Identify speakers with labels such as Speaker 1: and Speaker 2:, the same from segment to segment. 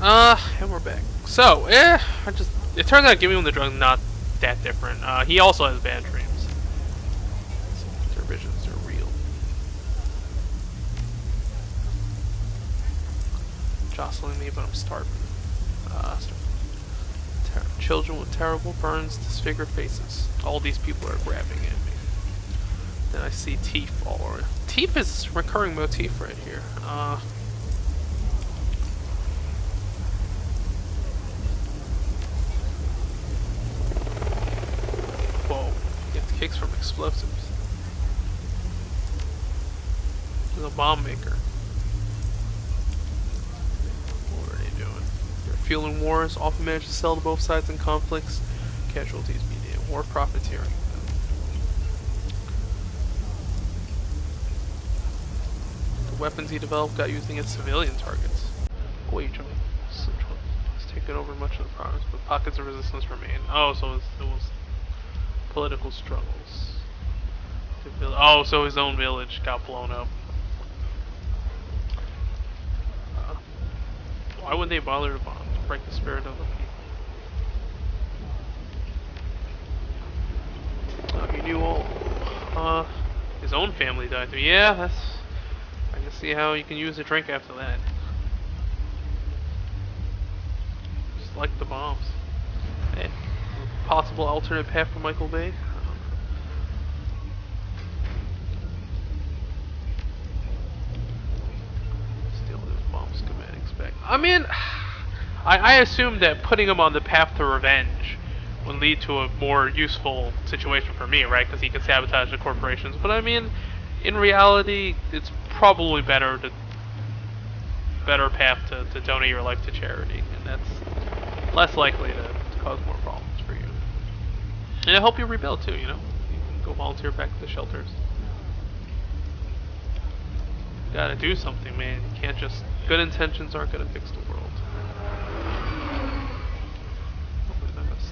Speaker 1: And we're back. So, it turns out giving him the drug not that different. He also has bad dreams. Their visions are real. Jostling me, but I'm starving. Children with terrible burns, disfigured faces. All these people are grabbing at me. Then I see teeth all over. Teeth is a recurring motif right here. Whoa. Gets kicks from explosives. There's a bomb maker. What are they doing? They're fueling wars, often manage to sell to both sides in conflicts. Casualties media. War profiteering. The weapons he developed got used against civilian targets. Wait, Johnny. It's taken over much of the province, but pockets of resistance remain. Oh, so it was political struggles. Oh, so his own village got blown up. Why would they bother to bomb? To break the spirit of the people. He knew all. His own family died too. Yeah, that's. I can see how you can use a drink after that. Just like the bombs. Hey, possible alternate path for Michael Bay. Steal those bomb schematics back. I mean, I assumed that putting him on the path to revenge would lead to a more useful situation for me, right? Because he can sabotage the corporations. But I mean, in reality, it's probably better path to donate your life to charity, and that's less likely to cause more problems for you. And it'll help you rebuild too, you know? You can go volunteer back to the shelters. You gotta do something, man. You can't just... Good intentions aren't gonna fix the world.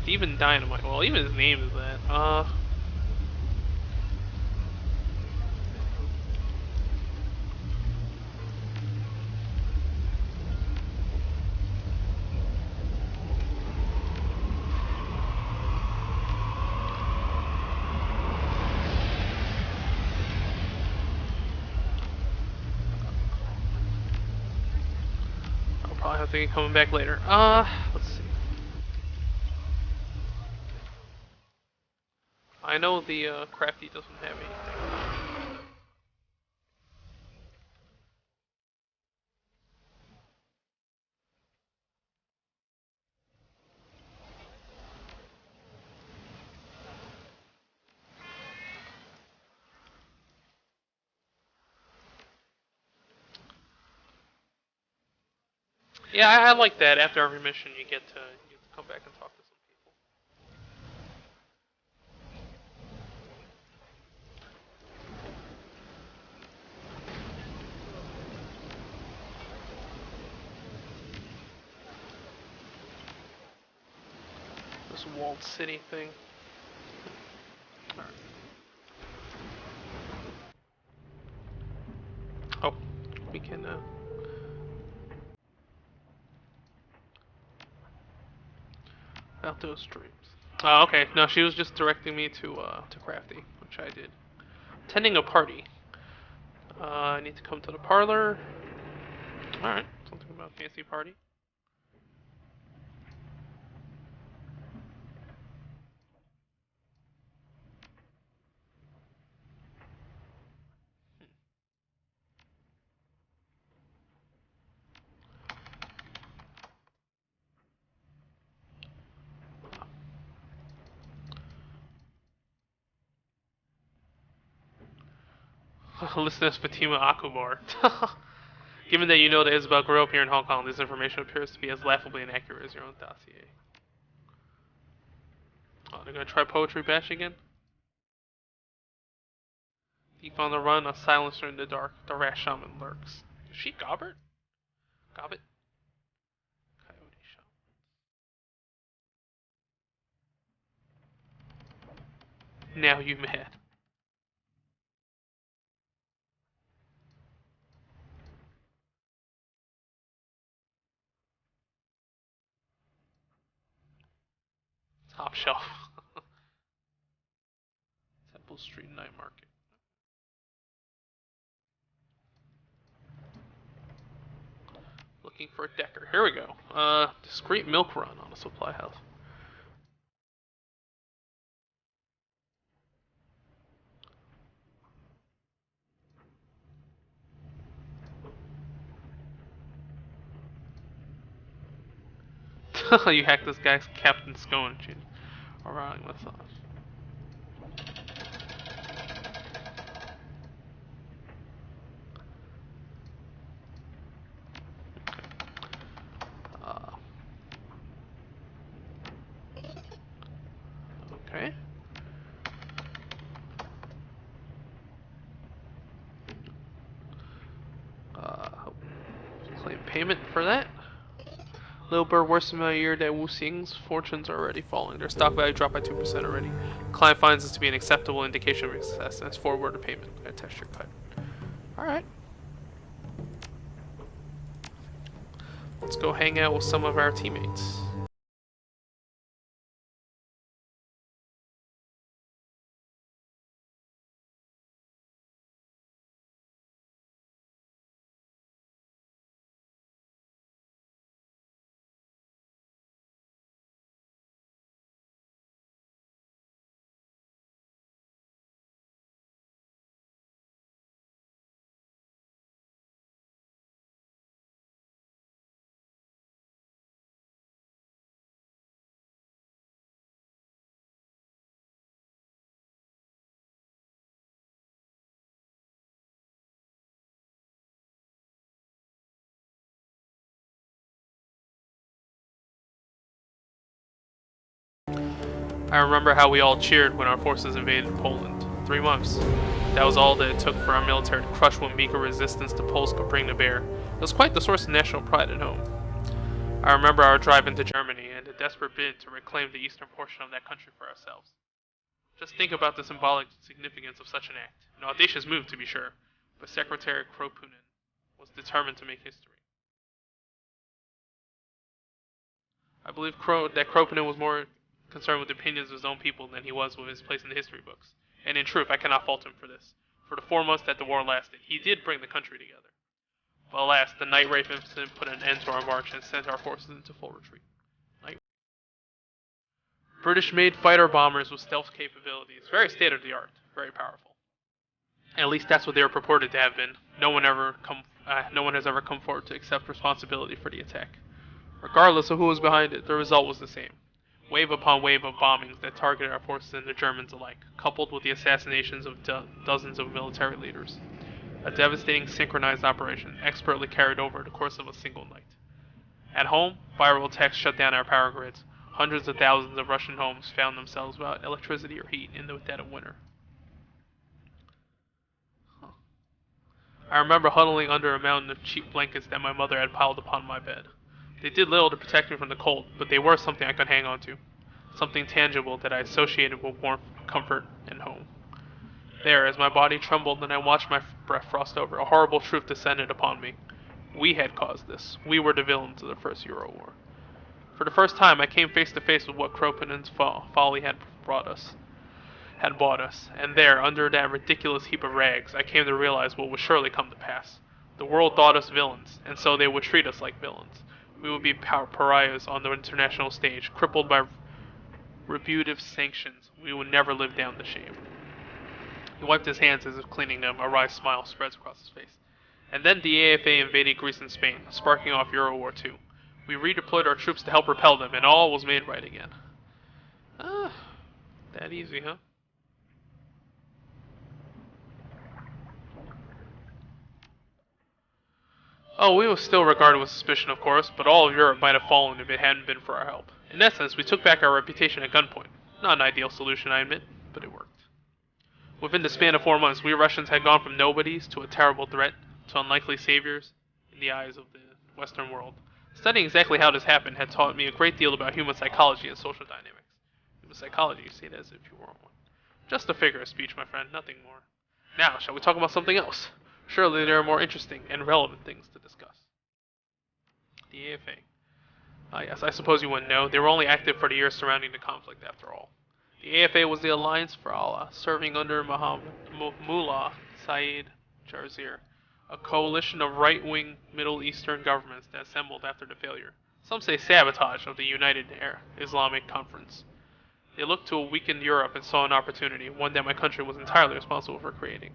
Speaker 1: Steven Dynamite. Well, even his name is that. I'll have to get coming back later. Let's see. I know the crafty doesn't have anything. Yeah, I like that. After every mission, you get to come back and talk to some people. This walled city thing. Alright. Oh, we can. Out those streams. Oh, okay. No, she was just directing me to Crafty, which I did. Attending a party. I need to come to the parlor. Alright, something about fancy party. Listen as Fatima Akubar. Given that you know that Isabel grew up here in Hong Kong, this information appears to be as laughably inaccurate as your own dossier. Oh, they're gonna try Poetry Bash again? Deep on the run, a silencer in the dark, the rash shaman lurks. Is she Gobbert? Gobbet? Coyote shaman. Now you mad. shelf. Temple Street Night Market. Looking for a decker. Here we go. Discreet milk run on a supply house. You hacked this guy's Captain Scone. Alright, what's up? Okay. Claim payment for that. Little bird worse than my year that Wu Xing's fortunes are already falling. Their stock value dropped by 2% already. Client finds this to be an acceptable indication of success and has forwarded a payment. Attach your cut. Alright. Let's go hang out with some of our teammates. I remember how we all cheered when our forces invaded Poland. 3 months. That was all that it took for our military to crush what meager resistance the Poles could bring to bear. It was quite the source of national pride at home. I remember our drive into Germany and a desperate bid to reclaim the eastern portion of that country for ourselves. Just think about the symbolic significance of such an act. An audacious move, to be sure, but Secretary Kropunin was determined to make history. I believe that Kropunin was more concerned with the opinions of his own people than he was with his place in the history books. And in truth, I cannot fault him for this. For the 4 months that the war lasted, he did bring the country together. But alas, the night rape incident put an end to our march and sent our forces into full retreat. British-made fighter bombers with stealth capabilities. Very state-of-the-art. Very powerful. At least that's what they were purported to have been. No one has ever come forward to accept responsibility for the attack. Regardless of who was behind it, the result was the same. Wave upon wave of bombings that targeted our forces and the Germans alike, coupled with the assassinations of dozens of military leaders. A devastating synchronized operation, expertly carried over the course of a single night. At home, viral attacks shut down our power grids. Hundreds of thousands of Russian homes found themselves without electricity or heat in the dead of winter. I remember huddling under a mountain of cheap blankets that my mother had piled upon my bed. They did little to protect me from the cold, but they were something I could hang on to. Something tangible that I associated with warmth, comfort, and home. There, as my body trembled and I watched my breath frost over, a horrible truth descended upon me. We had caused this. We were the villains of the First Euro War. For the first time, I came face to face with what Kropunin's folly had bought us, and there, under that ridiculous heap of rags, I came to realize what would surely come to pass. The world thought us villains, and so they would treat us like villains. We would be pariahs on the international stage, crippled by retributive sanctions. We would never live down the shame. He wiped his hands as if cleaning them. A wry smile spreads across his face. And then the AFA invaded Greece and Spain, sparking off Euro War II. We redeployed our troops to help repel them, and all was made right again. That easy, huh? Oh, we were still regarded with suspicion, of course, but all of Europe might have fallen if it hadn't been for our help. In essence, we took back our reputation at gunpoint. Not an ideal solution, I admit, but it worked. Within the span of 4 months, we Russians had gone from nobodies to a terrible threat to unlikely saviors in the eyes of the Western world. Studying exactly how this happened had taught me a great deal about human psychology and social dynamics. Human psychology, you say it as if you weren't one. Just a figure of speech, my friend, nothing more. Now, shall we talk about something else? Surely there are more interesting and relevant things to discuss. The AFA. Ah, yes, I suppose you wouldn't know. They were only active for the years surrounding the conflict, after all. The AFA was the Alliance for Allah, serving under Mullah Saeed Jarzir, a coalition of right-wing Middle Eastern governments that assembled after the failure, some say sabotage, of the United Islamic Conference. They looked to a weakened Europe and saw an opportunity, one that my country was entirely responsible for creating.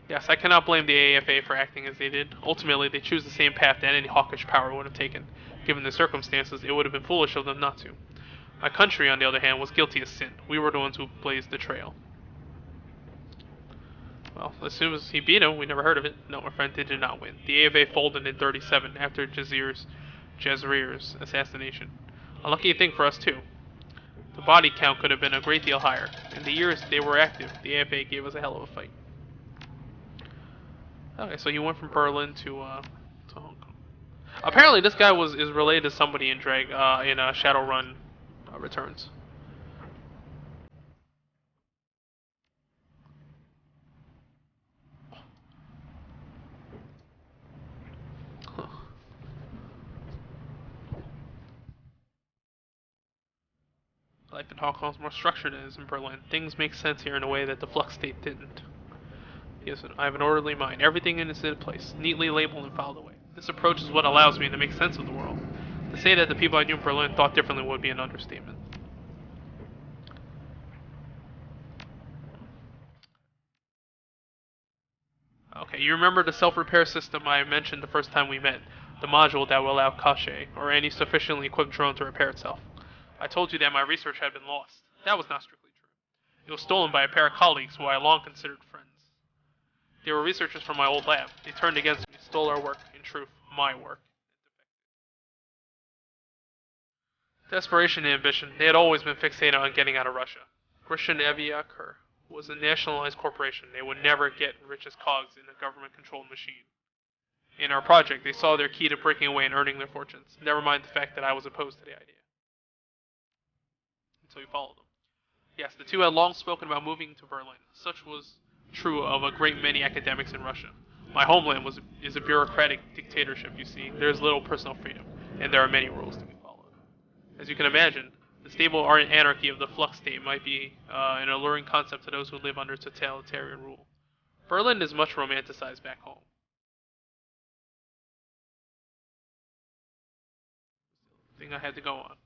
Speaker 1: Yes, I cannot blame the AFA for acting as they did. Ultimately, they choose the same path that any hawkish power would have taken. Given the circumstances, it would have been foolish of them not to. My country, on the other hand, was guilty of sin. We were the ones who blazed the trail. Well, as soon as he beat him, we never heard of it. No, my friend, they did not win. The AFA folded in 37 after Jazrir's assassination. A lucky thing for us, too. The body count could have been a great deal higher. In the years they were active, the AFA gave us a hell of a fight. Okay, so you went from Berlin to Hong Kong. Apparently, this guy is related to somebody in Shadowrun Returns. Huh. Life in Hong Kong is more structured than it is in Berlin. Things make sense here in a way that the Flux State didn't. Yes, I have an orderly mind. Everything in its place, neatly labeled and filed away. This approach is what allows me to make sense of the world. To say that the people I knew in Berlin thought differently would be an understatement. Okay, you remember the self-repair system I mentioned the first time we met? The module that will allow Cache, or any sufficiently equipped drone to repair itself. I told you that my research had been lost. That was not strictly true. It was stolen by a pair of colleagues who I long considered friends. They were researchers from my old lab. They turned against me, stole our work, in truth, my work. Desperation and ambition, they had always been fixated on getting out of Russia. Christian Aviakur was a nationalized corporation. They would never get rich as cogs in a government-controlled machine. In our project, they saw their key to breaking away and earning their fortunes. Never mind the fact that I was opposed to the idea. And so we followed them. Yes, the two had long spoken about moving to Berlin. Such was true of a great many academics in Russia. My homeland is a bureaucratic dictatorship, you see. There is little personal freedom, and there are many rules to be followed. As you can imagine, the stable anarchy of the Flux State might be an alluring concept to those who live under totalitarian rule. Berlin is much romanticized back home. Thing I had to go on.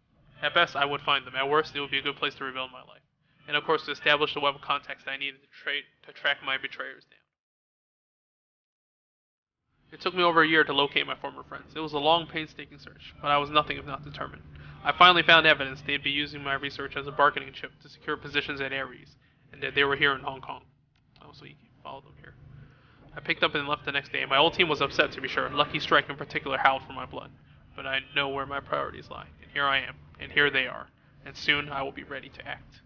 Speaker 1: At best, I would find them. At worst, it would be a good place to rebuild my life. And of course, to establish the web of contacts that I needed to track my betrayers down. It took me over a year to locate my former friends. It was a long, painstaking search, but I was nothing if not determined. I finally found evidence they'd be using my research as a bargaining chip to secure positions at Ares, and that they were here in Hong Kong. Oh, so you can follow them here. I picked up and left the next day. My old team was upset, to be sure. Lucky Strike in particular howled for my blood. But I know where my priorities lie, and here I am, and here they are, and soon I will be ready to act.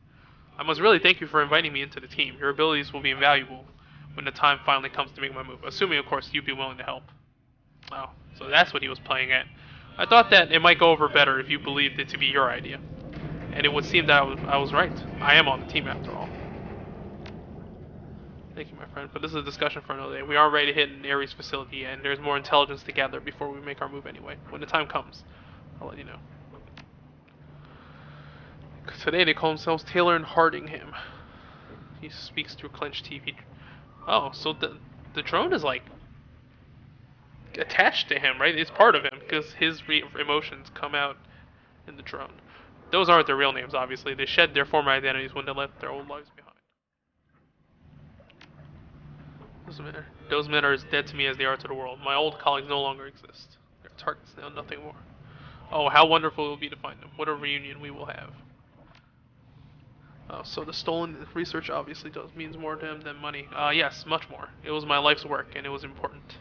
Speaker 1: I must really thank you for inviting me into the team. Your abilities will be invaluable when the time finally comes to make my move, assuming, of course, you'd be willing to help. Oh, so that's what he was playing at. I thought that it might go over better if you believed it to be your idea. And it would seem that I was right. I am on the team after all. Thank you, my friend, but this is a discussion for another day. We aren't ready to hit an Ares facility yet, and there's more intelligence to gather before we make our move anyway. When the time comes, I'll let you know. Today they call themselves Taylor and Hardingham. He speaks through clenched teeth. Oh, so the drone is like attached to him, right? It's part of him because his emotions come out in the drone. Those aren't their real names, obviously. They shed their former identities when they left their old lives behind. Doesn't matter. Those men are as dead to me as they are to the world. My old colleagues no longer exist. They're targets now, nothing more. Oh, how wonderful it will be to find them. What a reunion we will have. Oh, so the stolen research obviously means more to him than money. Yes, much more. It was my life's work, and it was important.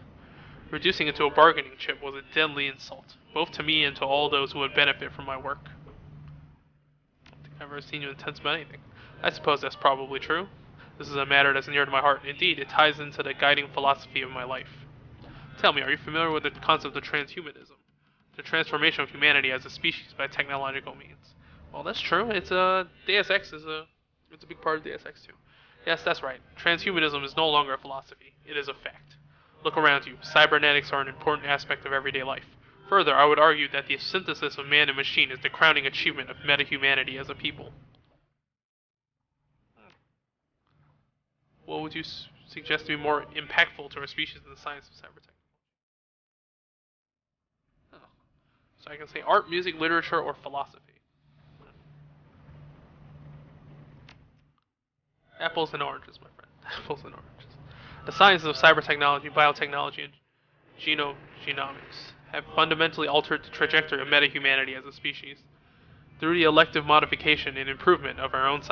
Speaker 1: Reducing it to a bargaining chip was a deadly insult, both to me and to all those who would benefit from my work. I don't think I've ever seen you intense about anything. I suppose that's probably true. This is a matter that's near to my heart. Indeed, it ties into the guiding philosophy of my life. Tell me, are you familiar with the concept of transhumanism? The transformation of humanity as a species by technological means. Well, that's true. It's Deus Ex is it's a big part of Deus Ex too. Yes, that's right. Transhumanism is no longer a philosophy. It is a fact. Look around you. Cybernetics are an important aspect of everyday life. Further, I would argue that the synthesis of man and machine is the crowning achievement of meta-humanity as a people. What would you suggest to be more impactful to our species in the science of cybertech? Oh. So I can say art, music, literature, or philosophy. Apples and oranges, my friend. Apples and oranges. The sciences of cybertechnology, biotechnology, and genomics have fundamentally altered the trajectory of meta-humanity as a species. Through the elective modification and improvement of our own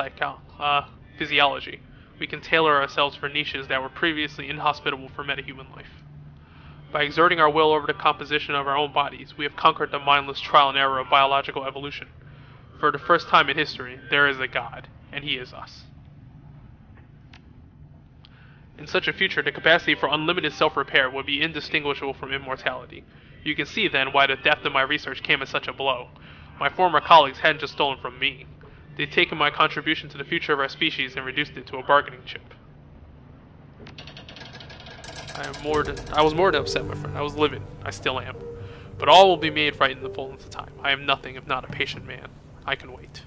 Speaker 1: physiology, we can tailor ourselves for niches that were previously inhospitable for metahuman life. By exerting our will over the composition of our own bodies, we have conquered the mindless trial and error of biological evolution. For the first time in history, there is a God, and he is us. In such a future, the capacity for unlimited self-repair would be indistinguishable from immortality. You can see, then, why the depth of my research came as such a blow. My former colleagues hadn't just stolen from me. They'd taken my contribution to the future of our species and reduced it to a bargaining chip. I was more than upset, my friend. I was livid. I still am. But all will be made right in the fullness of time. I am nothing if not a patient man. I can wait.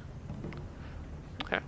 Speaker 1: Okay.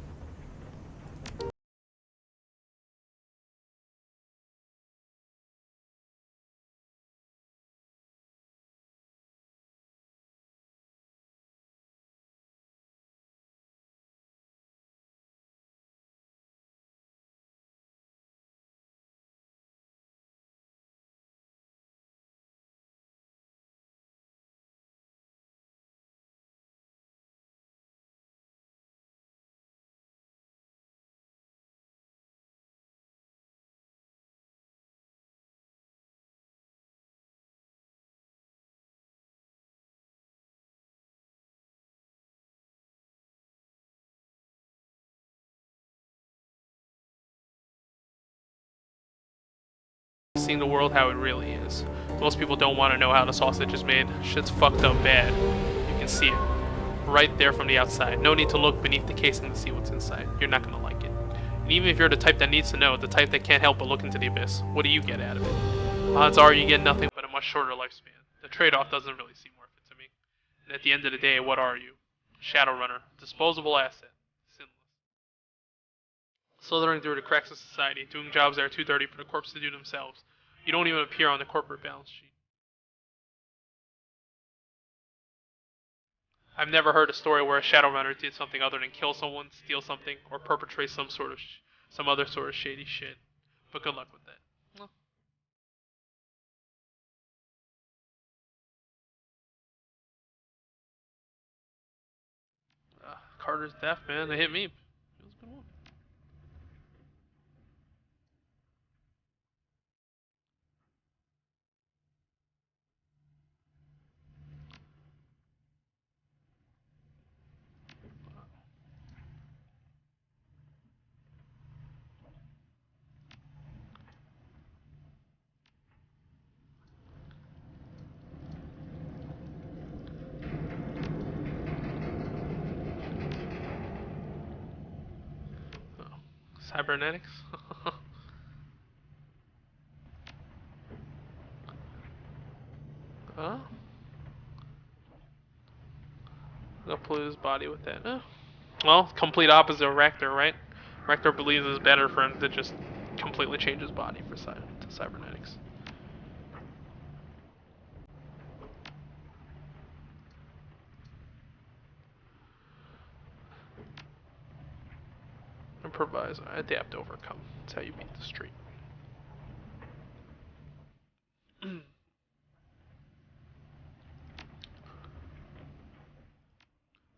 Speaker 1: Seeing the world how it really is. Most people don't want to know how the sausage is made. Shit's fucked up bad. You can see it. Right there from the outside. No need to look beneath the casing to see what's inside. You're not gonna like it. And even if you're the type that needs to know, the type that can't help but look into the abyss, what do you get out of it? Odds are you get nothing but a much shorter lifespan. The trade-off doesn't really seem worth it to me. And at the end of the day, what are you? Shadowrunner. Disposable asset. Sinless. Slithering through the cracks of society, doing jobs that are too dirty for the corpse to do themselves. You don't even appear on the corporate balance sheet. I've never heard a story where a Shadowrunner did something other than kill someone, steal something, or perpetrate some other sort of shady shit. But good luck with that. Well, Carter's death, man. They hit me. It was a good one. Cybernetics? Huh? I'll pollute his body with that. Well, complete opposite of Rector, right? Rector believes it's better for him to just completely change his body to cybernetics. Improvise, adapt, overcome. That's how you beat the street. What do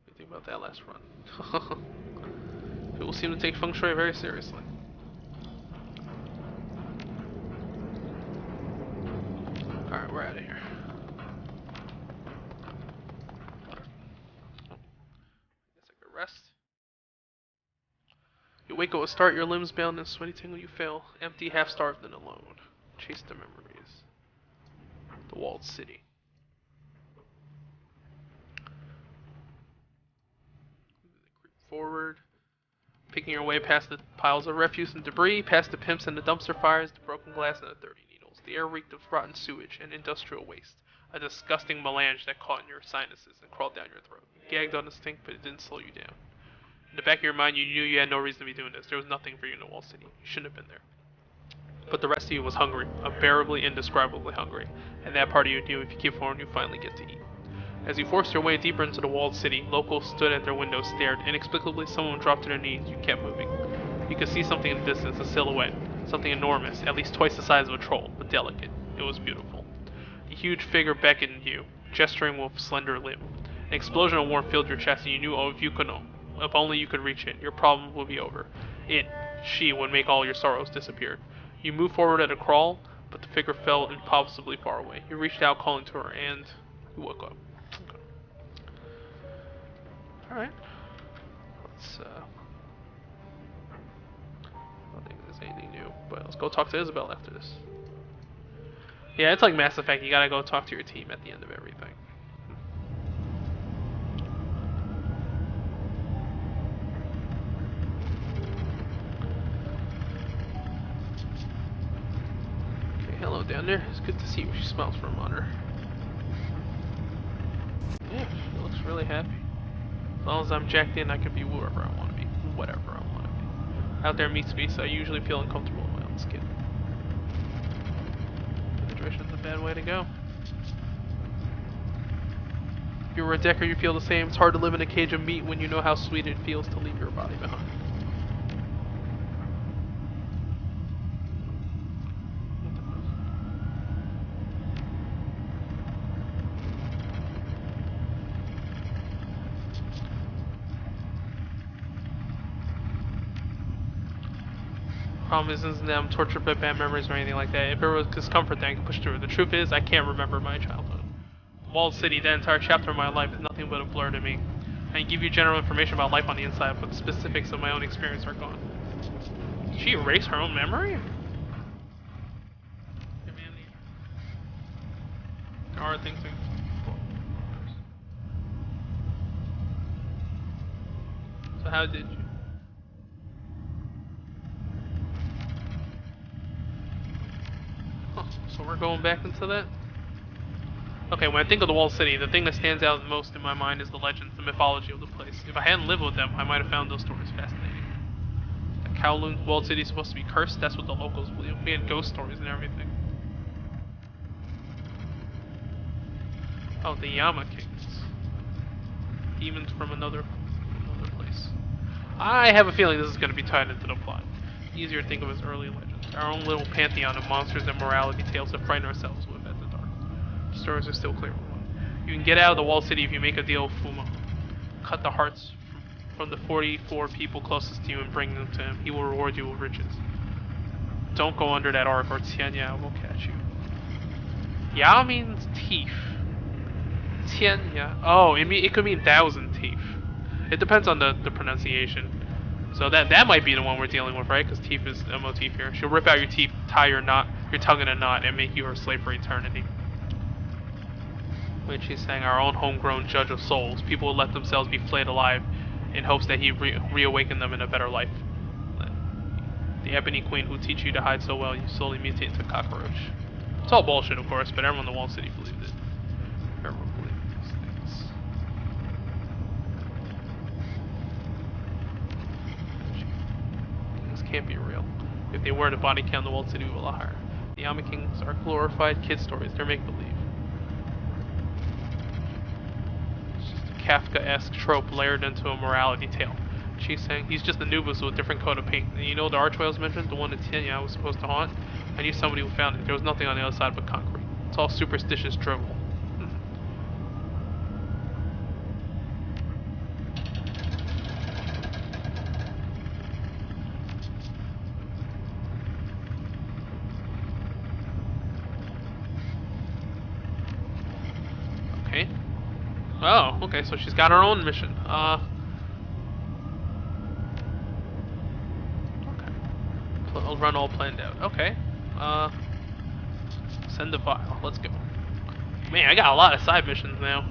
Speaker 1: you think about that last run? People seem to take feng shui very seriously. Alright, we're out of here. Guess I could rest. You wake up with start, your limbs bound and sweaty tingle, you fail. Empty, half-starved, and alone. Chase the memories. The walled city. Creep forward. Picking your way past the piles of refuse and debris, past the pimps and the dumpster fires, the broken glass and the dirty needles. The The air reeked of rotten sewage and industrial waste, a disgusting melange that caught in your sinuses and crawled down your throat. You gagged on the stink, but it didn't slow you down. In the back of your mind, you knew you had no reason to be doing this. There was nothing for you in the walled city. You shouldn't have been there. But the rest of you was hungry, unbearably, indescribably hungry, and that part of you knew if you keep forward, you finally get to eat. As you forced your way deeper into the walled city, locals stood at their windows, stared. Inexplicably, someone dropped to their knees. You kept moving. You could see something in the distance, a silhouette. Something enormous, at least twice the size of a troll, but delicate. It was beautiful. The huge figure beckoned you, gesturing with a slender limb. An explosion of warmth filled your chest, and you knew if only you could reach it, your problem would be over. She would make all your sorrows disappear. You moved forward at a crawl, but the figure fell impossibly far away. You reached out, calling to her, and you woke up. Okay. Alright. Let's, I don't think there's anything new, but let's go talk to Isabel after this. Yeah, it's like Mass Effect, you gotta go talk to your team at the end of everything. Okay, hello down there. It's good to see you. She smiles for a monitor. Yeah, she looks really happy. As long as I'm jacked in, I can be whoever I want to be. Whatever I want to be. Out there meets me, so I usually feel uncomfortable in my own skin. Penetration's a bad way to go. If you were a Decker, you feel the same. It's hard to live in a cage of meat when you know how sweet it feels to leave your body behind. Problem isn't that I'm tortured by bad memories or anything like that. If it was discomfort, then I can push through. The truth is, I can't remember my childhood. Walled City, that entire chapter of my life, is nothing but a blur to me. I can give you general information about life on the inside, but the specifics of my own experience are gone. Did she erase her own memory? There are things that... So how did you? Huh, so we're going back into that? Okay, when I think of the Walled City, the thing that stands out most in my mind is the legends, the mythology of the place. If I hadn't lived with them, I might have found those stories fascinating. The Kowloon's Walled City is supposed to be cursed, that's what the locals believe. We had ghost stories and everything. Oh, the Yama Kings. Demons from another place. I have a feeling this is going to be tied into the plot. Easier to think of as early legends. Our own little pantheon of monsters and morality tales to frighten ourselves with at the dark. The stories are still clear. You can get out of the Walled City if you make a deal with Fuma. Cut the hearts from the 44 people closest to you and bring them to him. He will reward you with riches. Don't go under that arc or Tianya will catch you. Ya means teeth. Tianya. Oh, it could mean 1,000 teeth. It depends on the pronunciation. So that might be the one we're dealing with, right? Because teeth is a motif here. She'll rip out your teeth, tie your tongue in a knot, and make you her slave for eternity. Which she's saying, our own homegrown judge of souls. People will let themselves be flayed alive in hopes that he reawaken them in a better life. The Ebony Queen who teach you to hide so well, you slowly mutate into a cockroach. It's all bullshit, of course, but everyone in the Walled City believed it. Everyone believed these things. Things can't be real. If they were, the body count in the Walled City would be a lot higher. The Yama Kings are glorified kid stories. They're make-believe. Kafka-esque trope layered into a morality tale. She's saying he's just a Nubus with a different coat of paint. And you know the archway mentioned, the one that Tianya was supposed to haunt? I knew somebody who found it. There was nothing on the other side but concrete. It's all superstitious drivel. Okay. Oh, okay, so she's got her own mission. Okay. Run all planned out. Okay. Send the file. Let's go. Man, I got a lot of side missions now.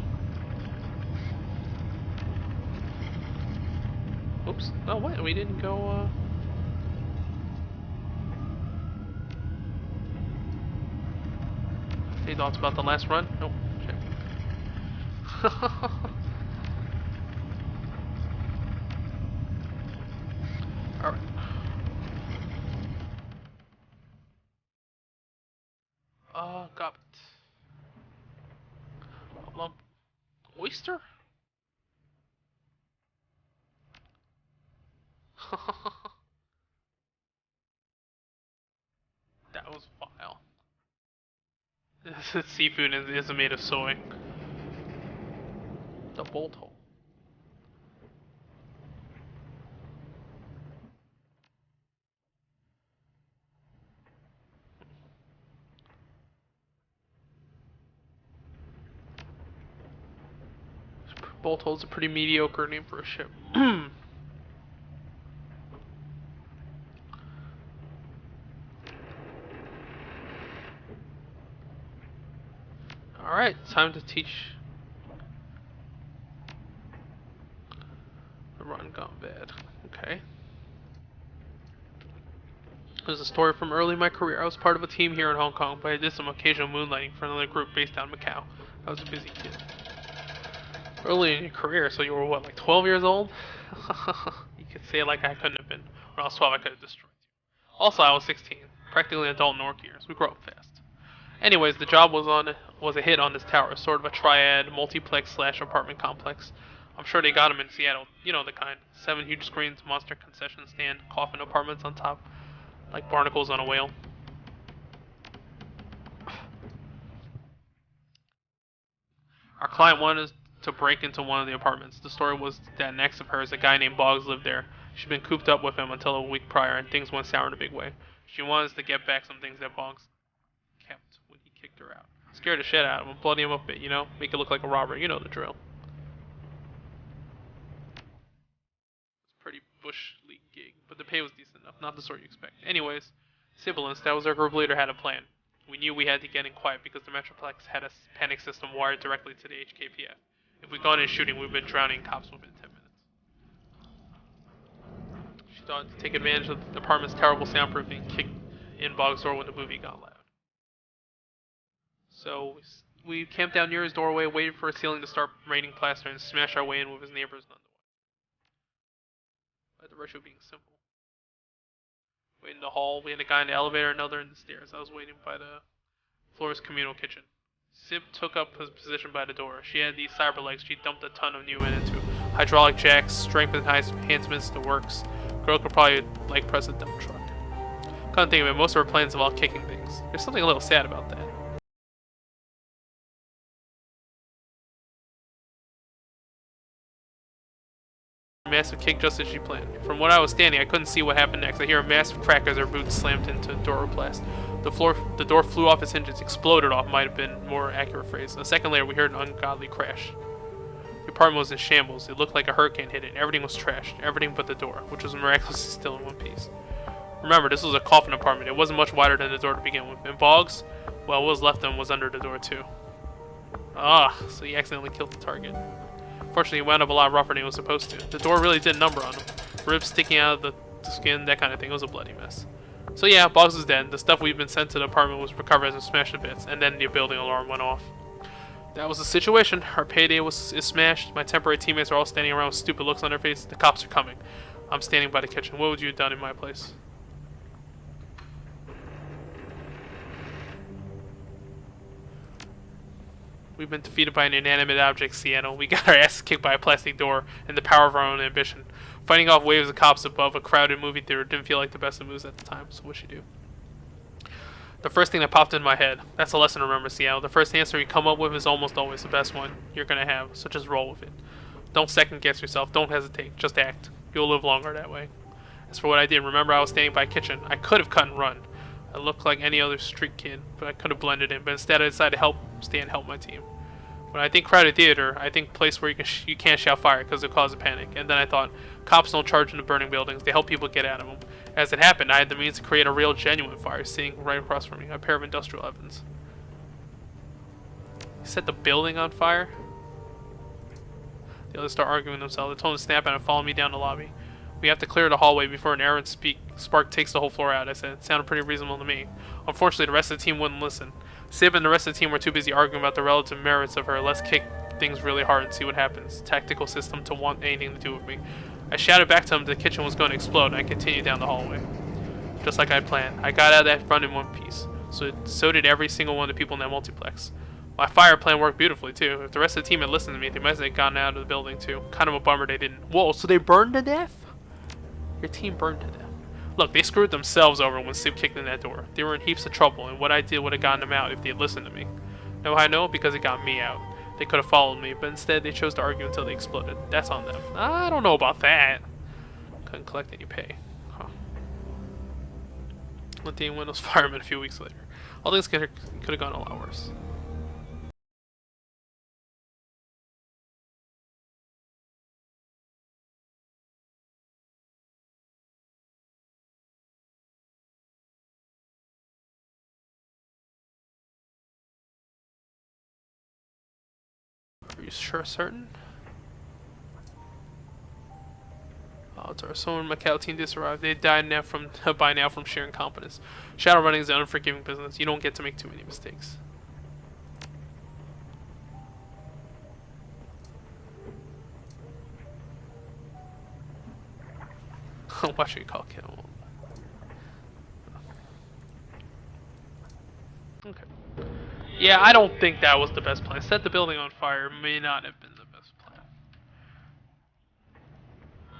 Speaker 1: Oops. Oh, wait, we didn't go, Any thoughts about the last run? Nope. Check. Alright. Got it. A lump. Oyster? That was vile. This seafood isn't made of soy. The bolt hole. Bolt hole's a pretty mediocre name for a ship. Alright, time to teach. The run gone bad. Okay. There's a story from early in my career. I was part of a team here in Hong Kong, but I did some occasional moonlighting for another group based out in Macau. I was a busy kid. Early in your career, so you were what, like 12 years old? You could say it like I couldn't have been. When I was 12, I could have destroyed you. Also, I was 16, practically an adult in orc years. We grow up fast. Anyways, the job was a hit on this tower, sort of a triad, multiplex / apartment complex. I'm sure they got them in Seattle. You know the kind. 7 huge screens, monster concession stand, coffin apartments on top, like barnacles on a whale. Our client wanted to break into one of the apartments. The story was that next of hers, a guy named Boggs lived there. She'd been cooped up with him until a week prior, and things went sour in a big way. She wanted us to get back some things that Boggs kept when he kicked her out. Scared the shit out of him, bloody him up a bit, you know? Make it look like a robber, you know the drill. It's a pretty bush league gig, but the pay was decent enough, not the sort you expect. Anyways, sibilance, that was our group leader, had a plan. We knew we had to get in quiet because the Metroplex had a panic system wired directly to the HKPF. If we'd gone in shooting, we'd been drowning cops within 10 minutes. She thought to take advantage of the apartment's terrible soundproofing and kicked in Boggs' door when the movie got loud. So we camped down near his doorway, waited for a ceiling to start raining plaster, and smashed our way in with his neighbors none the while. The rush of being simple. Waiting in the hall, we had a guy in the elevator, another in the stairs. I was waiting by the floor's communal kitchen. Sib took up his position by the door. She had these cyber legs she dumped a ton of new in into. Hydraulic jacks, strength enhancements, the works. Girl could probably like press a dump truck. Couldn't think of it, most of her plans involve kicking things. There's something a little sad about that. Massive kick just as she planned. From what I was standing, I couldn't see what happened next. I hear a massive crack as her boots slammed into Doroplast. The door flew off its hinges, exploded off, might have been a more accurate phrase. A second later, we heard an ungodly crash. The apartment was in shambles. It looked like a hurricane hit it. Everything was trashed. Everything but the door, which was miraculously still in one piece. Remember, this was a coffin apartment. It wasn't much wider than the door to begin with. And Boggs, well, what was left of him was under the door, too. So he accidentally killed the target. Fortunately, he wound up a lot rougher than he was supposed to. The door really did number on him. Ribs sticking out of the skin, that kind of thing. It was a bloody mess. So yeah, Boggs is dead. The stuff we'd been sent to the apartment was recovered and smashed to bits, and then the building alarm went off. That was the situation. Our payday is smashed. My temporary teammates are all standing around with stupid looks on their faces. The cops are coming. I'm standing by the kitchen. What would you have done in my place? We've been defeated by an inanimate object, Seattle. We got our asses kicked by a plastic door and the power of our own ambition. Fighting off waves of cops above a crowded movie theater didn't feel like the best of moves at the time, so what'd you do? The first thing that popped in my head. That's a lesson to remember, Seattle. The first answer you come up with is almost always the best one you're going to have, so just roll with it. Don't second guess yourself. Don't hesitate. Just act. You'll live longer that way. As for what I did, remember I was standing by a kitchen. I could have cut and run. I looked like any other street kid, but I could have blended in. But instead, I decided to stay and help my team. When I think crowded theater, I think place where you can't shout fire because it'll cause a panic. And then I thought, cops don't charge into burning buildings. They help people get out of them. As it happened, I had the means to create a real, genuine fire sitting right across from me, a pair of industrial ovens. You set the building on fire? The others start arguing themselves. They told them to snap out and follow me down the lobby. We have to clear the hallway before an errant spark takes the whole floor out, I said. It sounded pretty reasonable to me. Unfortunately, the rest of the team wouldn't listen. Sib and the rest of the team were too busy arguing about the relative merits of her. Let's kick things really hard and see what happens. Tactical system to want anything to do with me. I shouted back to him that the kitchen was going to explode, and I continued down the hallway. Just like I planned. I got out of that run in one piece. So did every single one of the people in that multiplex. My fire plan worked beautifully, too. If the rest of the team had listened to me, they might have gotten out of the building, too. Kind of a bummer they didn't. Whoa, so they burned to death? Your team burned to death. Look, they screwed themselves over when Sib kicked in that door. They were in heaps of trouble, and what I did would have gotten them out if they had listened to me. Know how I know? Because it got me out. They could have followed me, but instead they chose to argue until they exploded. That's on them. I don't know about that. Couldn't collect any pay. Huh. Linting Windows fireman a few weeks later. All things could have gone a lot worse. Are you sure certain? Odds are someone in my Macau team just arrived. They died now by now from sheer incompetence. Shadowrunning is an unforgiving business. You don't get to make too many mistakes. What should you call kill? Okay. Yeah, I don't think that was the best plan. Set the building on fire may not have been the best plan.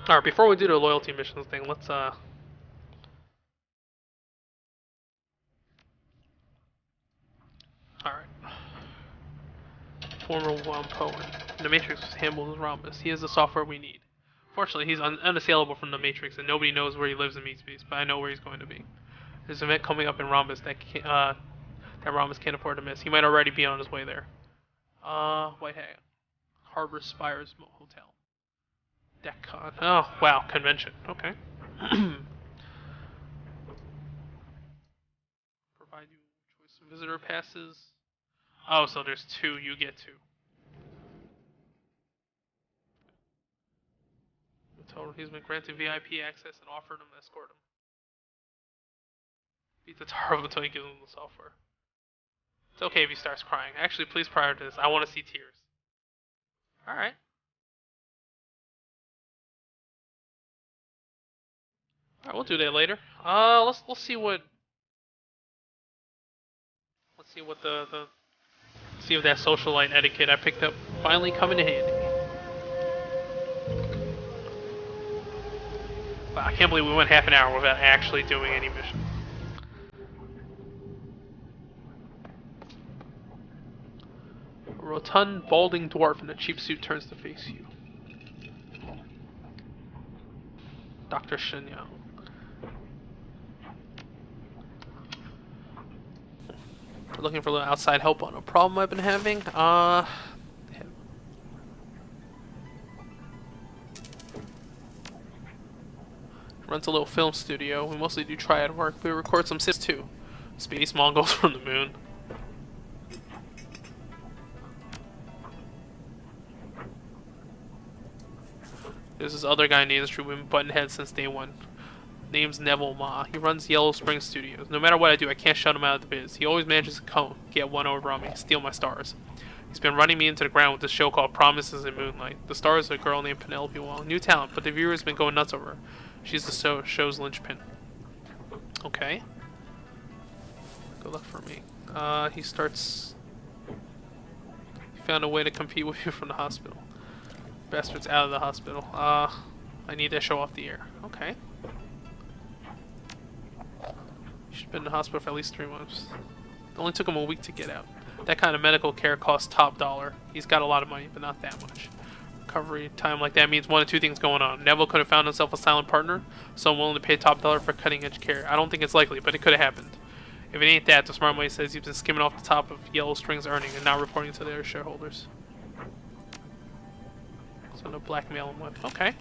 Speaker 1: Alright, before we do the loyalty missions thing, let's Alright. Former Poe. The Matrix handles Rhombus. He has the software we need. Fortunately, he's unassailable from the Matrix, and nobody knows where he lives in Meatspace, but I know where he's going to be. There's an event coming up in Rhombus that Rhombus can't afford to miss. He might already be on his way there. Whitehead. Harbor Spires Hotel. DECCON. Oh, wow, convention. Okay. Provide you choice of visitor passes. Oh, so there's two, you get two. Total, he's been granted VIP access and offered him to escort him. Beat the tar up until he gives him the software. It's okay if he starts crying. Actually, please prior to this, I want to see tears. Alright. Alright, we'll do that later. Let's see what see if that socialite etiquette I picked up finally come in handy. Wow, I can't believe we went half an hour without actually doing any missions. A rotund, balding dwarf in a cheap suit turns to face you. Dr. Shinyao. We're looking for a little outside help on a problem I've been having. Runs a little film studio. We mostly do triad work. We record some sis too. Space Mongols from the moon. There's this other guy in the industry we've been butting heads since day one. Name's Neville Ma. He runs Yellow Spring Studios. No matter what I do, I can't shut him out of the biz. He always manages to get one over on me, steal my stars. He's been running me into the ground with this show called Promises in Moonlight. The star is a girl named Penelope Wong. New talent, but the viewer's been going nuts over her. She's the show's linchpin. Okay. Good luck for me. He starts... He found a way to compete with you from the hospital. Bastard's out of the hospital. I need that show off the air. Okay. You should have been in the hospital for at least 3 months. It only took him a week to get out. That kind of medical care costs top dollar. He's got a lot of money, but not that much. Recovery time like that means one of two things going on. Neville could have found himself a silent partner, someone willing to pay top dollar for cutting-edge care. I don't think it's likely, but it could have happened. If it ain't that, the smart money says he's been skimming off the top of Yellow Spring's earning and not reporting to their shareholders. So no blackmail him with. Okay.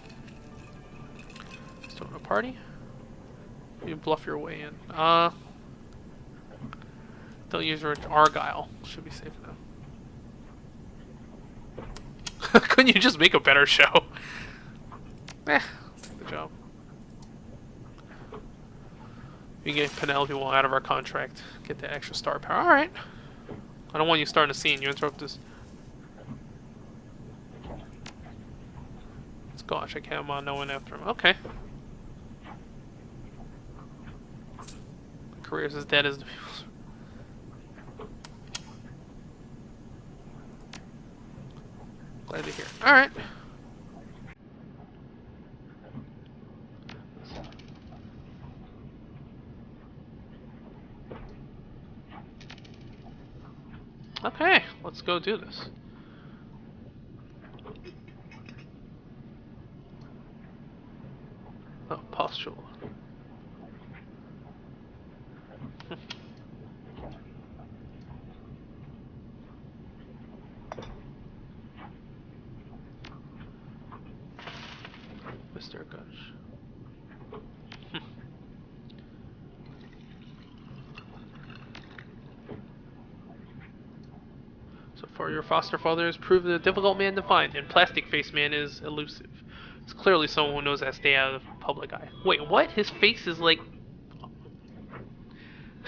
Speaker 1: Still in a party? You bluff your way in. Don't use Argyle. Should be safe now. Couldn't you just make a better show? Take the job. We get Penelope Wong out of our contract. Get the extra star power. Alright. I don't want you starting a scene. You interrupt this. Gosh, I can't on no one after him. Okay. My career's as dead as the people's. Glad to hear. Alright. Okay, let's go do this. Oh, postural. Mr. Gush. So far, your foster father has proved a difficult man to find, and Plastic Face Man is elusive. It's clearly someone who knows how to stay out of the public eye. Wait, what? His face is like...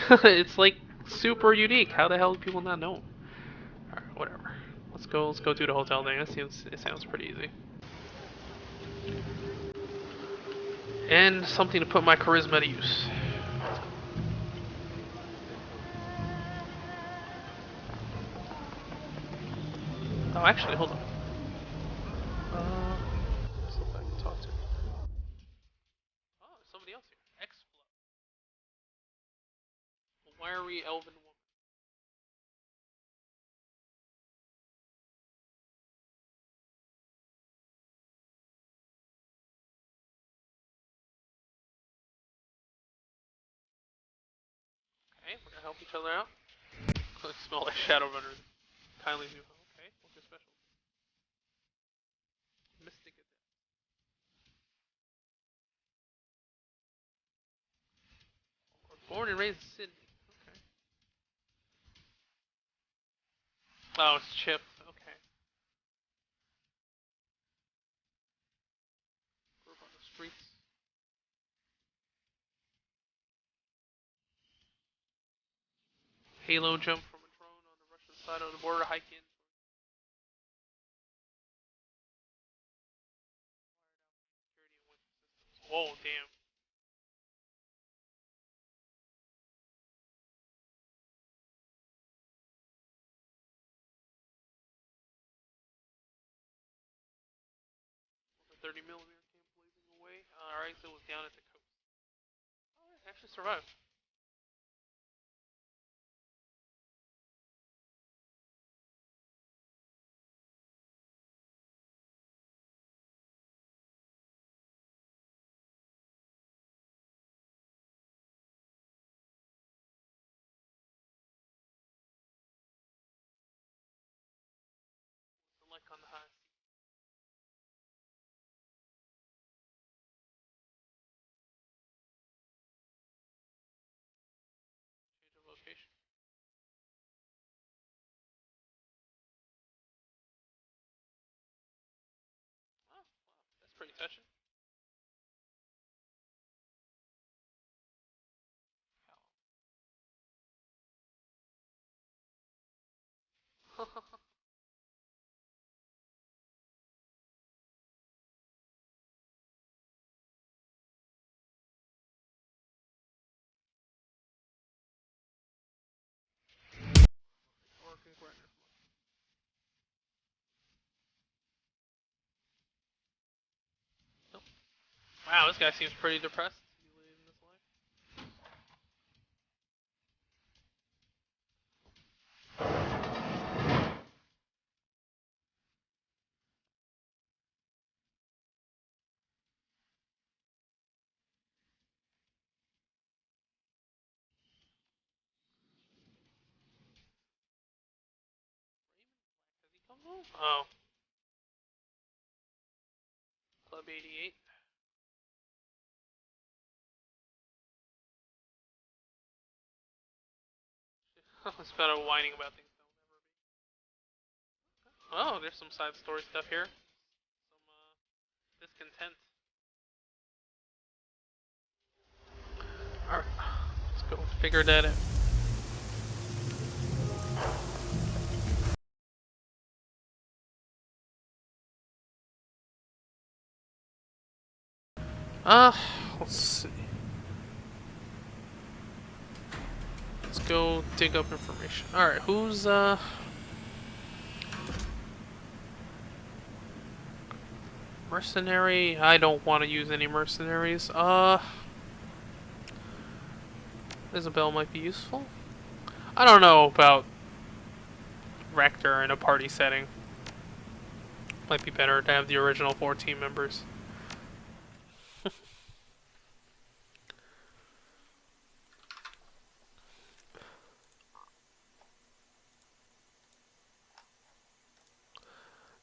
Speaker 1: it's like super unique. How the hell do people not know him? Alright, whatever. Let's go do the hotel thing. It sounds pretty easy. And something to put my charisma to use. Oh, actually, hold on. See if I can talk to him. Oh, there's somebody else here. Explode. Wiry elven woman. Okay, we're gonna help each other out. I smell like Shadowrunner. Kindly do. Okay, what's your special? Mystic Attack. Born and raised in Sydney. Okay. Oh, it's Chip. Okay. Grew up on the streets. Halo jump from a drone on the Russian side of the border, hiking. Whoa, damn. The 30 millimeter came blazing away. Alright, so it was down at the coast. Oh, it actually survived. Select on the high. Change of location. Oh, wow. That's pretty touching. Working grinder. Nope. Wow, this guy seems pretty depressed. Is he living this life? Has he come home? Oh, Club 88. It's better whining about things that will never be. Oh, there's some side story stuff here. Some discontent. Alright. Figured that out. Let's see. Let's go dig up information. Alright, who's, mercenary? I don't want to use any mercenaries. Isabel might be useful. I don't know about Rector in a party setting. Might be better to have the original 4 team members.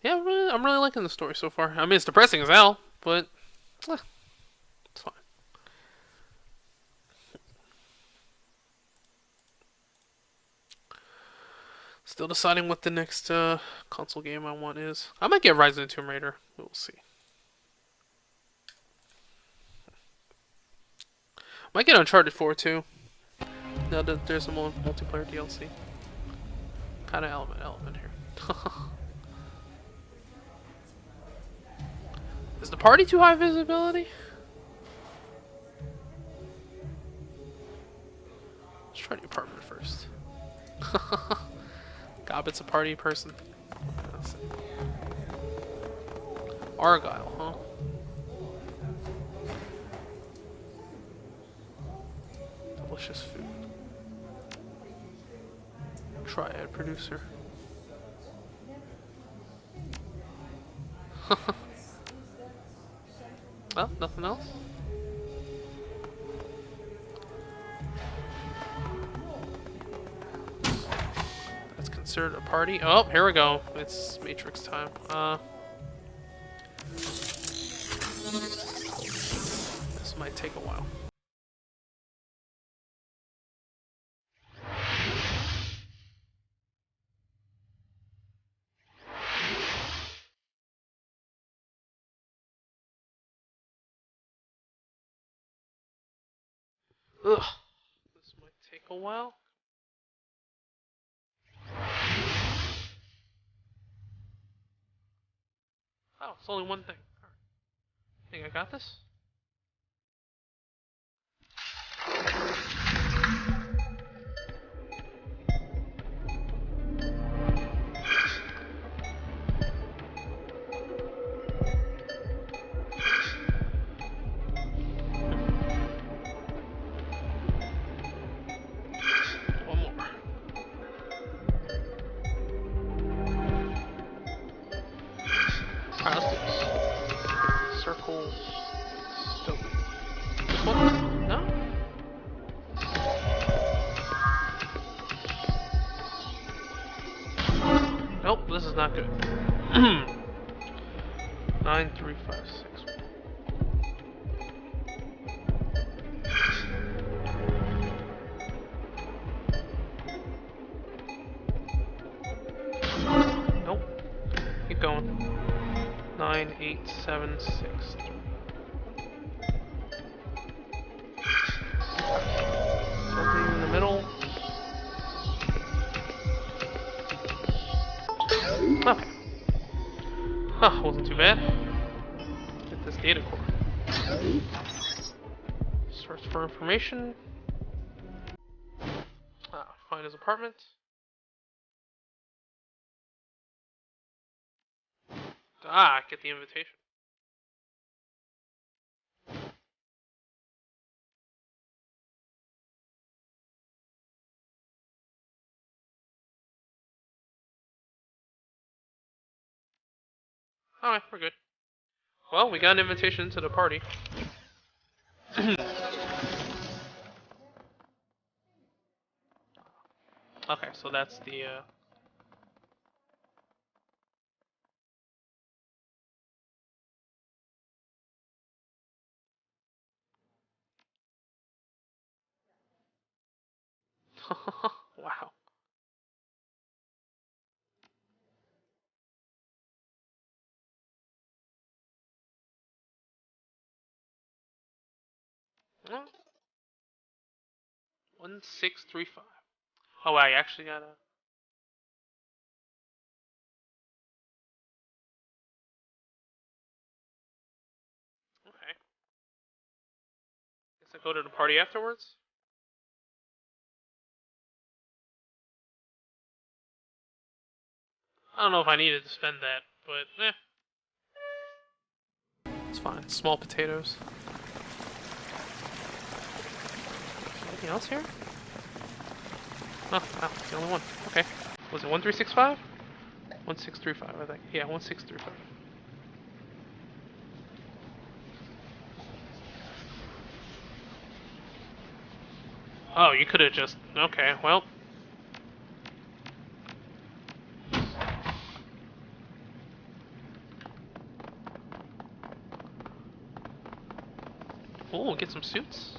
Speaker 1: Yeah, I'm really liking the story so far. I mean, it's depressing as hell, but it's fine. Still deciding what the next console game I want is. I might get Rise of the Tomb Raider. We'll see. Might get Uncharted 4 too. Now that there's a multiplayer DLC. Kind of element here. Is the party too high visibility? Let's try the apartment first. Gobbet's a party person. Let's see. Argyle, huh? Delicious food. Triad producer. Well, nothing else? That's considered a party. Oh, here we go. It's Matrix time. This might take a while. Ugh. This might take a while. Oh, it's only one thing. Right. Think I got this? One more. Alright, let's do this. Circle. Stone. This one? No? Nope, this is not good. 9, 3, 5, 6. Nope. Keep going. 9, 8, 7, 6. Something in the middle. Okay. Huh, wasn't too bad. Get this data core. Search for information. Find his apartment. Get the invitation. Alright, we're good. Well, we got an invitation to the party. Okay, so that's the, wow. Well, 1635. Oh, I actually gotta. Okay. Guess I go to the party afterwards. I don't know if I needed to spend that, but it's fine. Small potatoes. Anything else here? Oh, wow, it's the only one. Okay. Was it 1365? 1635, I think. Yeah, 1635. Oh, you could have just. Okay, well. Oh, get some suits.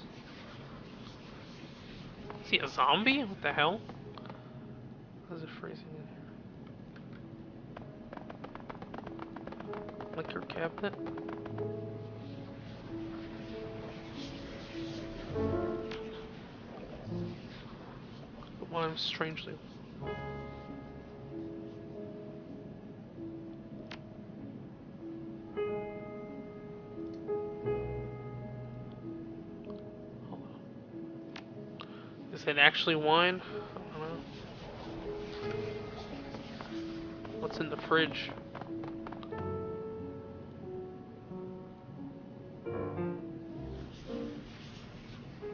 Speaker 1: Is he a zombie? What the hell? Why is it freezing in here? Liquor cabinet? Well, I'm strangely. Is it actually wine? I don't know. What's in the fridge?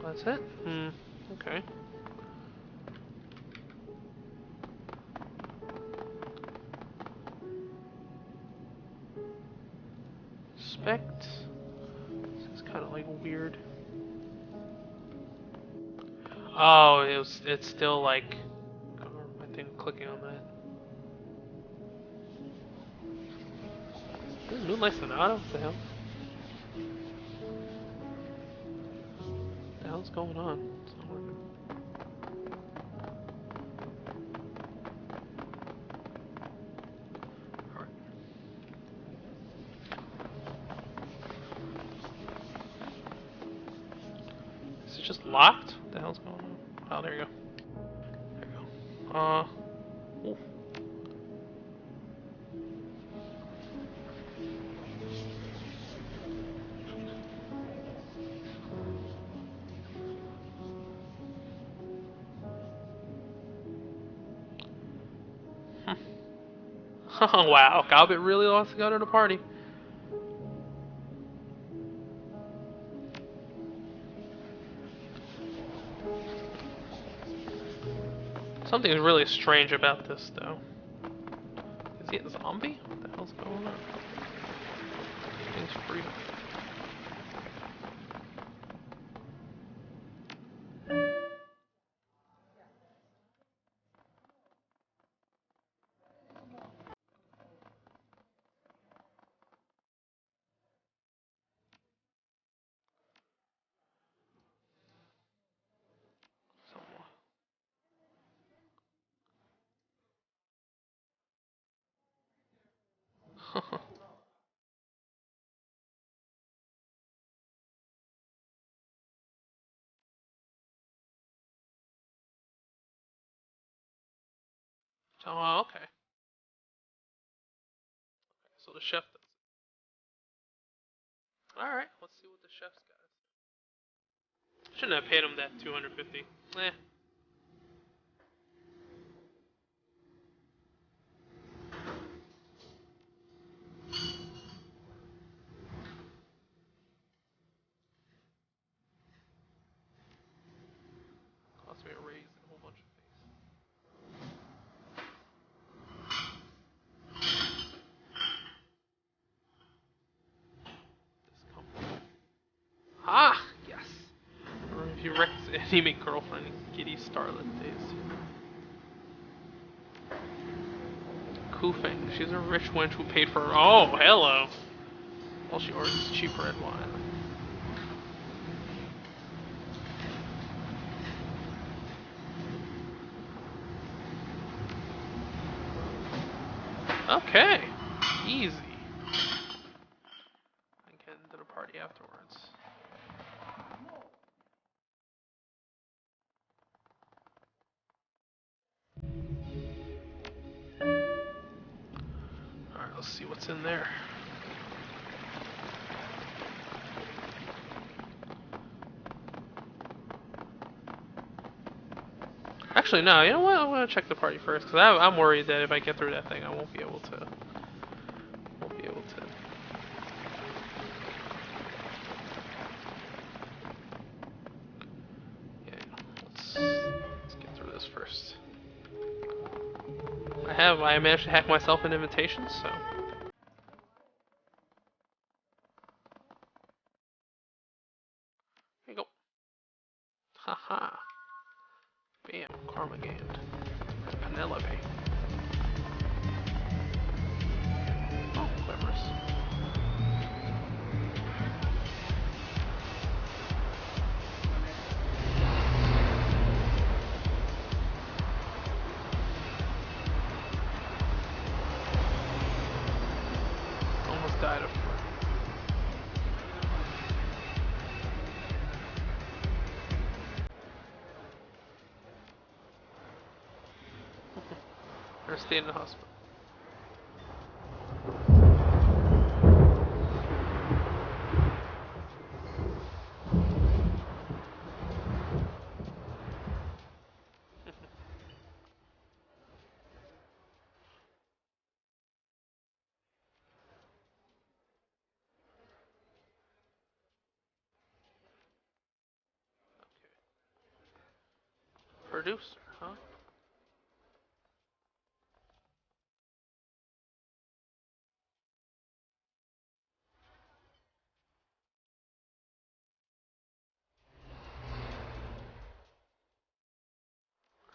Speaker 1: That's it? Hmm. Okay. Spect. This is kind of like weird. Oh, it's still like. I think clicking on that. Is Moonlight Sonata? What the hell? What the hell's going on? It's not working. Alright. Is it just locked? What the hell's going on? Oh, there you go. There you go. Oof. Oh wow, Galbit really wants to go to the party. Something really strange about this, though. Is he a zombie? What the hell's going on? Things freedom. Oh, okay. So the chef does it. Alright, let's see what the chef's got. Shouldn't have paid him that 250. Eh. Cost me a raise and a whole bunch of things. Discomfort. Ah! Yes! Review Rex anemic girlfriend Giddy Starlet days. Kufeng. She's a rich wench who paid for her. Oh, hello! All she orders is cheap red wine. Okay. Easy. I get into the party afterwards. what's in there. Actually, no. You know what? I'm gonna check the party first, because I'm worried that if I get through that thing, I won't be able to. Yeah. Let's get through this first. I managed to hack myself an invitation, so. There you go. Haha. Bam. Karma gained. Penelope. Oh, cleverest. Almost died of. Or stay in the hospital. Producer, huh?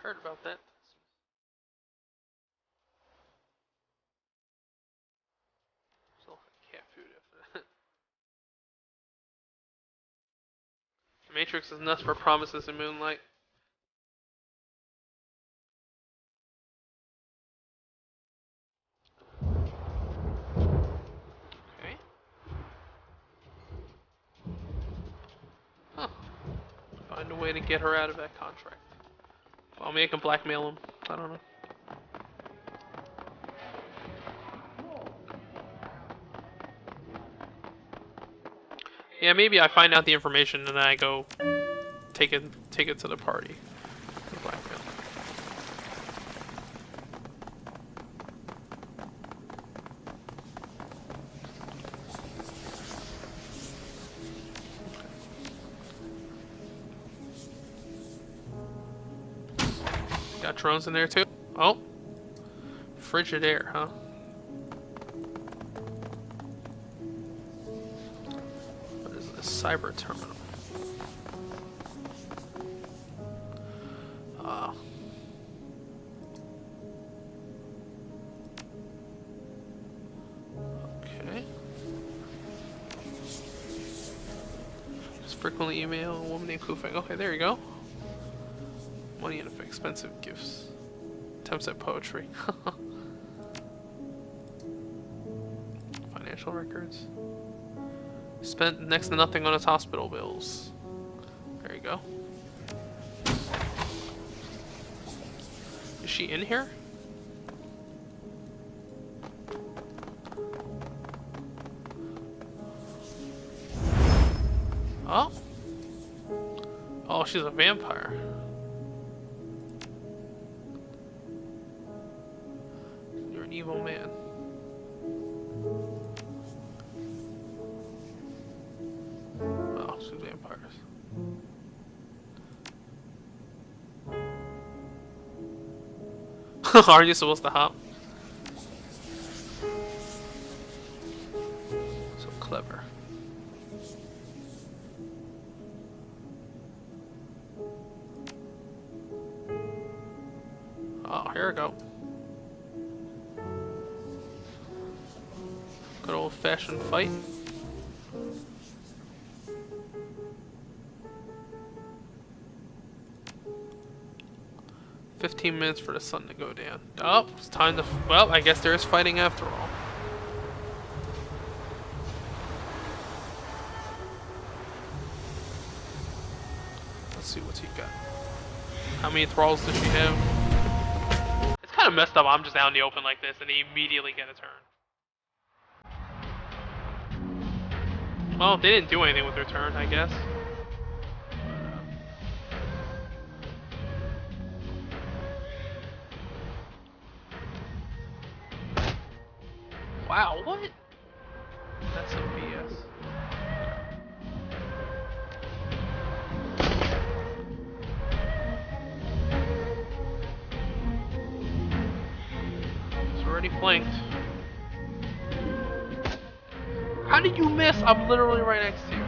Speaker 1: Heard about that. Still cat food after that. The Matrix is nuts for promises in Moonlight. Okay. Huh. Find a way to get her out of that contract. Well, maybe I can blackmail him. I don't know. Yeah, maybe I find out the information and then I go take it to the party. The blackmail. Got drones in there too? Oh. Frigid air, huh? What is this? Cyber terminal. Okay. Just frequently email a woman named Kufeng. Okay, there you go. Money and expensive gifts. Attempts at poetry. Financial records. Spent next to nothing on his hospital bills. There you go. Is she in here? Oh. Oh, she's a vampire. You're an evil man. Oh, she's vampires. Are you supposed to hop? So clever. Oh, here we go. Good old-fashioned fight. "15 minutes for the sun to go down." Oh, it's time to. Well, I guess there is fighting after all. Let's see what's he got. How many thralls does she have? It's kind of messed up. I'm just out in the open like this, and they immediately get a turn. Well, they didn't do anything with their turn, I guess. Wow, what? That's some BS. It's already flanked. How did you miss? I'm literally right next to you.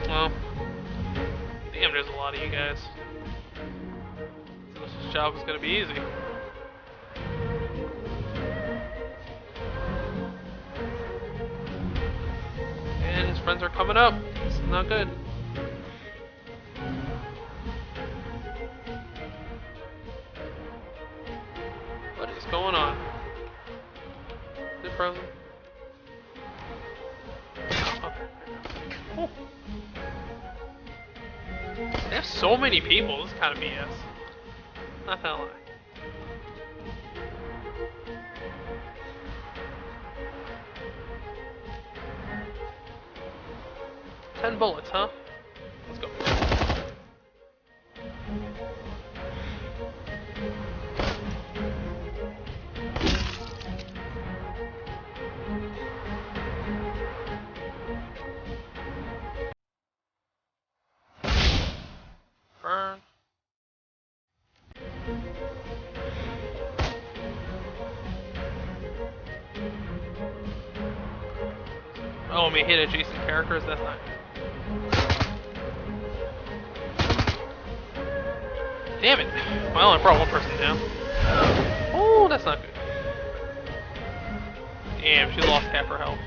Speaker 1: Well, damn, there's a lot of you guys. So this job is gonna be easy. And his friends are coming up. This is not good. What is going on? Is it frozen? Okay. Oh. They have so many people. This is kind of BS. Not gonna lie. $10 bullets, huh? Let's go. Burn. Oh, me hit adjacent characters? That's not good. Damn it! I only brought one person down. Oh, that's not good. Damn, she lost half her health.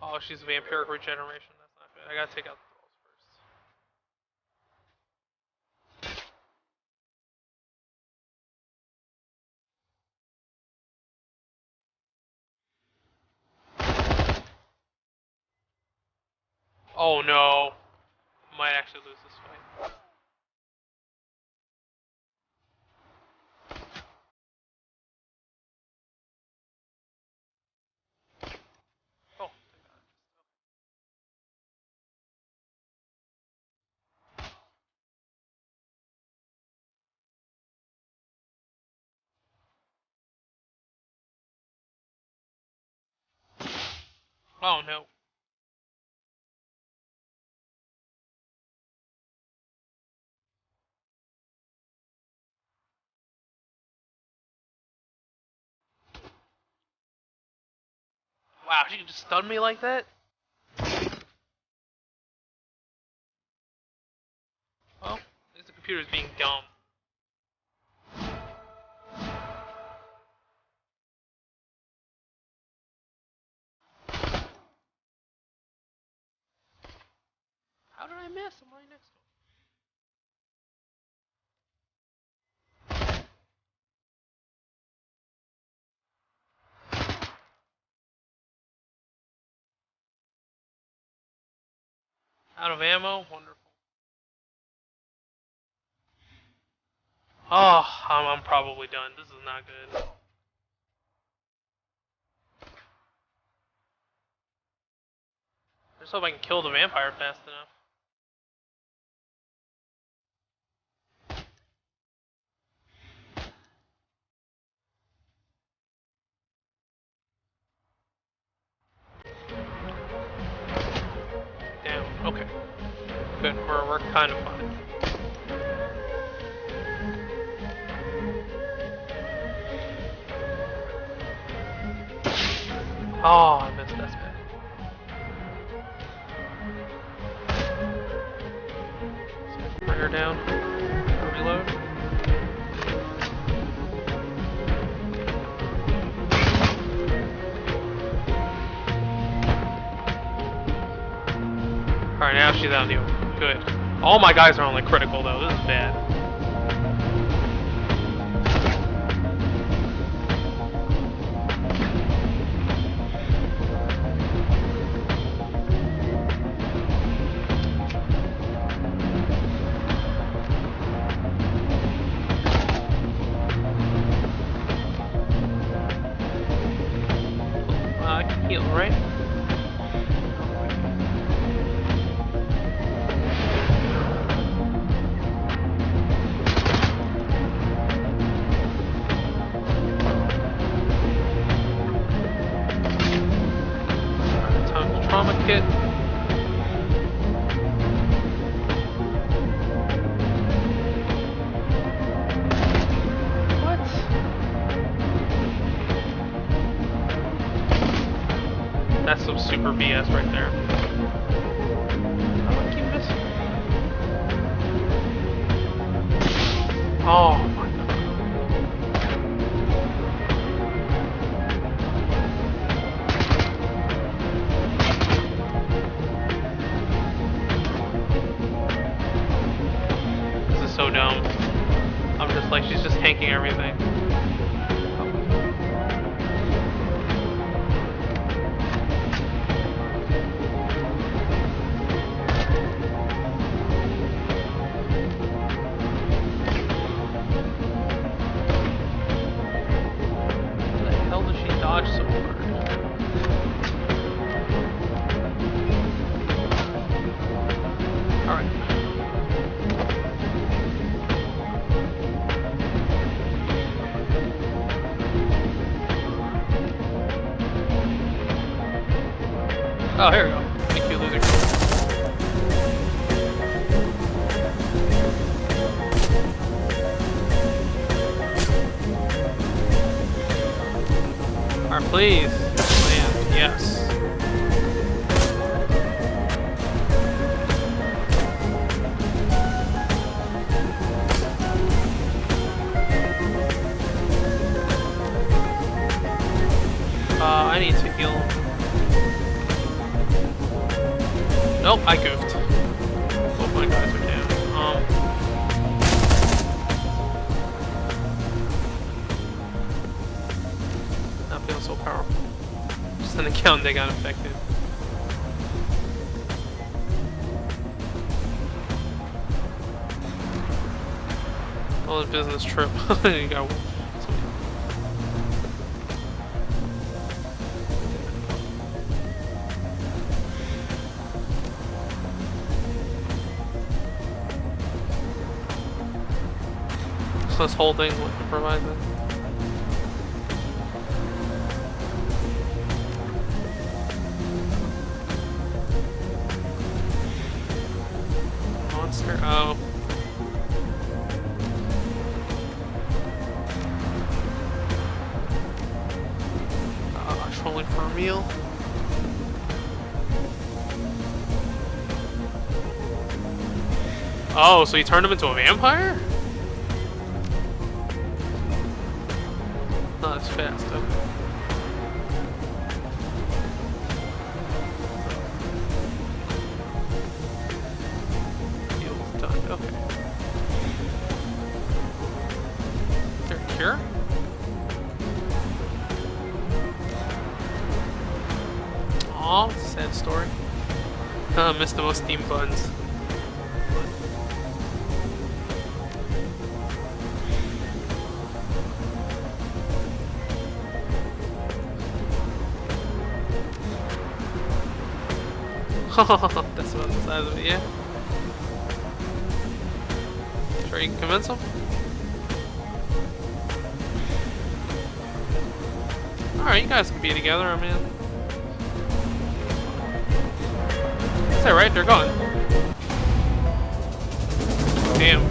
Speaker 1: Oh, she's vampiric regeneration. That's not good. I gotta take out the trolls first. Oh no. Might actually lose this fight. Oh, oh no. Wow, she can just stun me like that? Well, at least the computer's being dumb. How did I miss? I'm right next to him. Out of ammo? Wonderful. Oh, I'm probably done. This is not good. I just hope I can kill the vampire fast enough. Damn, okay. Good, we're kind of fine. Oh, I missed that bad. So bring her down. Reload. Alright, now she's out in the open. Good. All my guys are on like critical though. This is bad. I can heal, right? Trauma kit. What? That's some super BS right there. I keep missing. Oh my god. So dumb. I'm just like, she's just tanking everything. How the hell does she dodge so hard? Alright. Oh, here we go. Thank you, loser. Alright, please. Land. Yes. I need to heal. Nope, I goofed. Both my guys are down. Not feeling so powerful. Just an account they got infected. Well, this business trip. You got. This whole thing provides it. Monster. Oh. Trolling for a meal. Oh, so you turned him into a vampire? Not as fast, though. Heal's done. Okay. Is there a cure? Aw, sad story. Missed the most steam buns. That's about the size of it, yeah. Sure you can convince him? Alright, you guys can be together, I mean. That's alright, they're gone. Damn.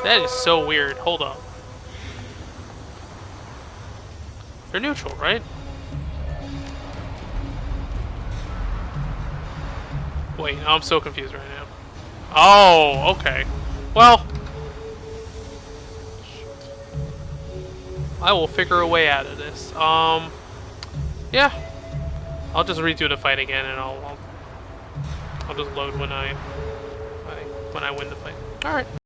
Speaker 1: That is so weird. Hold up. They're neutral, right? Wait, I'm so confused right now. Oh, okay. Well, I will figure a way out of this. Yeah. I'll just redo the fight again and I'll I'll just load when I win the fight. All right.